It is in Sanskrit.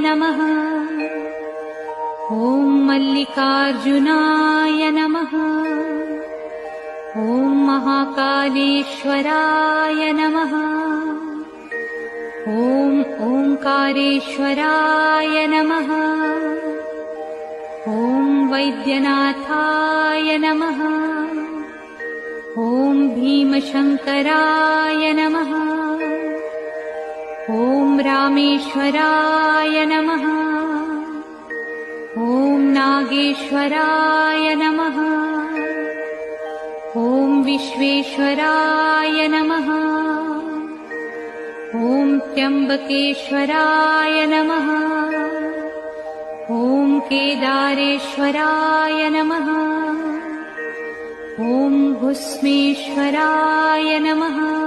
नमः। ॐ मल्लिकार्जुनाय नमः। ॐ महाकालेश्वराय नमः। ॐ ओंकारेश्वराय नमः। ॐ वैद्यनाथाय नमः। ॐ भीमशंकराय नमः। ॐ रामेश्वराय नमः। ॐ नागेश्वराय नमः। ॐ विश्वेश्वराय नमः। ॐ त्र्यंबकेश्वराय नमः। ॐ केदारेश्वराय नमः। ॐ भुस्मेश्वराय नमः।